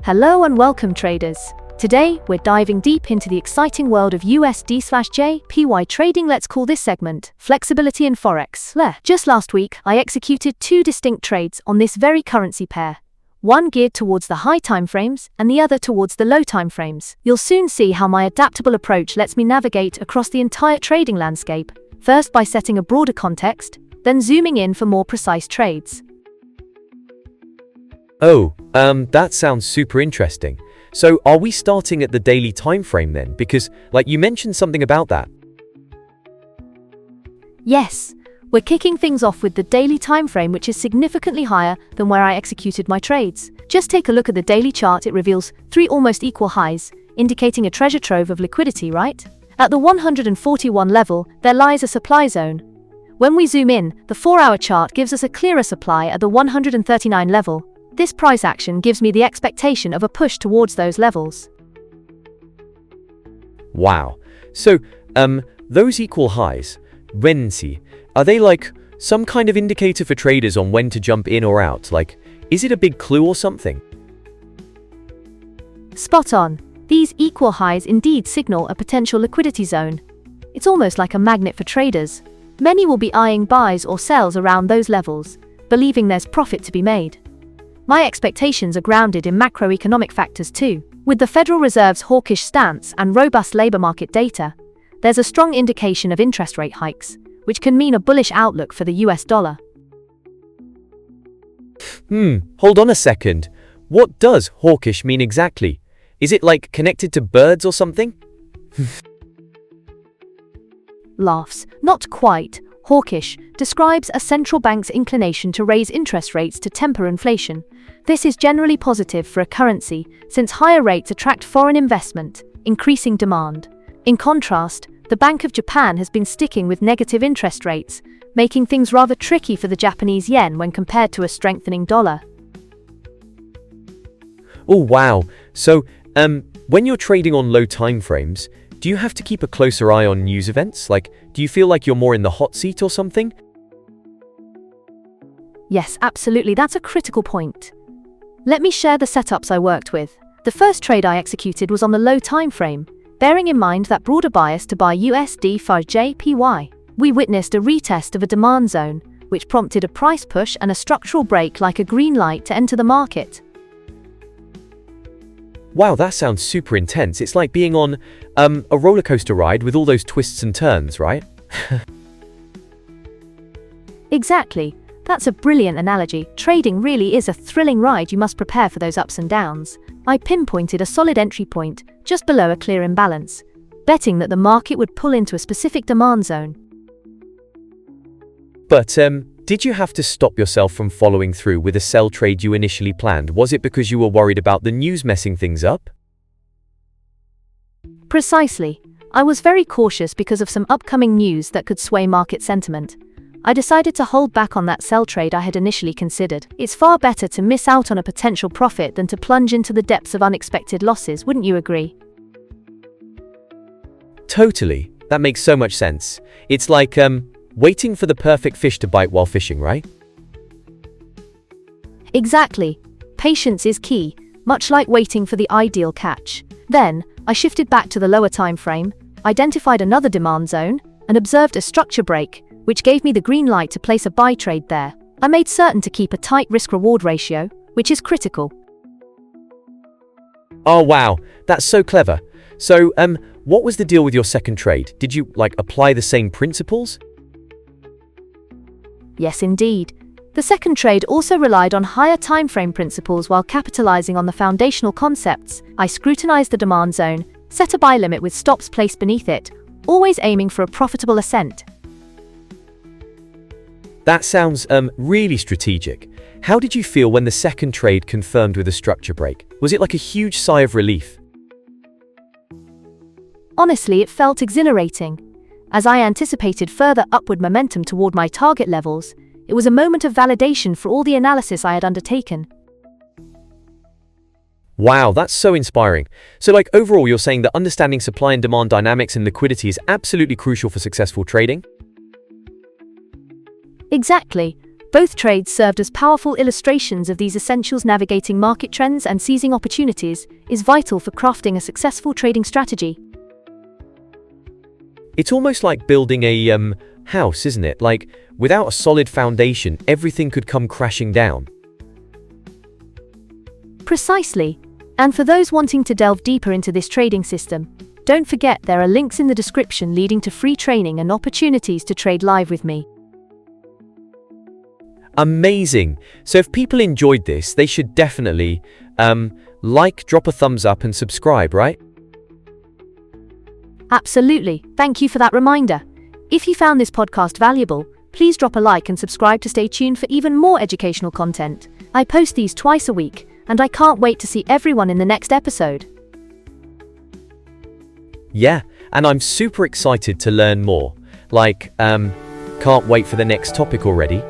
Hello and welcome traders. Today, we're diving deep into the exciting world of USD/JPY trading. Let's call this segment Flexibility in Forex. Just last week, I executed two distinct trades on this very currency pair. One geared towards the high timeframes and the other towards the low timeframes. You'll soon see how my adaptable approach lets me navigate across the entire trading landscape, first by setting a broader context, then zooming in for more precise trades. That sounds super interesting. So are we starting at the daily time frame then? Because, you mentioned something about that. Yes, we're kicking things off with the daily time frame, which is significantly higher than where I executed my trades. Just take a look at the daily chart. It reveals three almost equal highs, indicating a treasure trove of liquidity, right? At the 141 level, there lies a supply zone. When we zoom in, the 4-hour chart gives us a clearer supply at the 139 level. This price action gives me the expectation of a push towards those levels. Wow. So, those equal highs, Renzi, are they some kind of indicator for traders on when to jump in or out? Is it a big clue or something? Spot on. These equal highs indeed signal a potential liquidity zone. It's almost like a magnet for traders. Many will be eyeing buys or sells around those levels, believing there's profit to be made. My expectations are grounded in macroeconomic factors too. With the Federal Reserve's hawkish stance and robust labor market data, there's a strong indication of interest rate hikes, which can mean a bullish outlook for the US dollar. Hold on a second. What does hawkish mean exactly? Is it connected to birds or something? Laughs. Not quite. Hawkish describes a central bank's inclination to raise interest rates to temper inflation. This is generally positive for a currency, since higher rates attract foreign investment, increasing demand. In contrast, the Bank of Japan has been sticking with negative interest rates, making things rather tricky for the Japanese yen when compared to a strengthening dollar. Oh wow. So, when you're trading on low time frames, do you have to keep a closer eye on news events? Do you feel like you're more in the hot seat or something? Yes, absolutely. That's a critical point. Let me share the setups I worked with. The first trade I executed was on the low time frame, bearing in mind that broader bias to buy USD for JPY. We witnessed a retest of a demand zone, which prompted a price push and a structural break like a green light to enter the market. Wow, that sounds super intense. It's like being on a roller coaster ride with all those twists and turns, right? Exactly. That's a brilliant analogy. Trading really is a thrilling ride. You must prepare for those ups and downs. I pinpointed a solid entry point just below a clear imbalance, betting that the market would pull into a specific demand zone. But did you have to stop yourself from following through with a sell trade you initially planned? Was it because you were worried about the news messing things up? Precisely. I was very cautious because of some upcoming news that could sway market sentiment. I decided to hold back on that sell trade I had initially considered. It's far better to miss out on a potential profit than to plunge into the depths of unexpected losses, wouldn't you agree? Totally. That makes so much sense. It's like, waiting for the perfect fish to bite while fishing, right? Exactly. Patience is key, much like waiting for the ideal catch. Then, I shifted back to the lower time frame, identified another demand zone, and observed a structure break, which gave me the green light to place a buy trade there. I made certain to keep a tight risk-reward ratio, which is critical. Oh wow, that's so clever. So, what was the deal with your second trade? Did you, apply the same principles? Yes, indeed. The second trade also relied on higher timeframe principles while capitalizing on the foundational concepts. I scrutinized the demand zone, set a buy limit with stops placed beneath it, always aiming for a profitable ascent. That sounds really strategic. How did you feel when the second trade confirmed with a structure break? Was it like a huge sigh of relief? Honestly, it felt exhilarating. As I anticipated further upward momentum toward my target levels, it was a moment of validation for all the analysis I had undertaken. Wow, that's so inspiring. So overall, you're saying that understanding supply and demand dynamics and liquidity is absolutely crucial for successful trading? Exactly. Both trades served as powerful illustrations of these essentials. Navigating market trends and seizing opportunities is vital for crafting a successful trading strategy. It's almost like building a house, isn't it? Like, without a solid foundation, everything could come crashing down. Precisely. And for those wanting to delve deeper into this trading system, don't forget there are links in the description leading to free training and opportunities to trade live with me. Amazing! So if people enjoyed this, they should definitely like, drop a thumbs up and subscribe, right? Absolutely. Thank you for that reminder. If you found this podcast valuable, please drop a like and subscribe to stay tuned for even more educational content. I post these twice a week, and I can't wait to see everyone in the next episode. Yeah, and I'm super excited to learn more. Like, can't wait for the next topic already.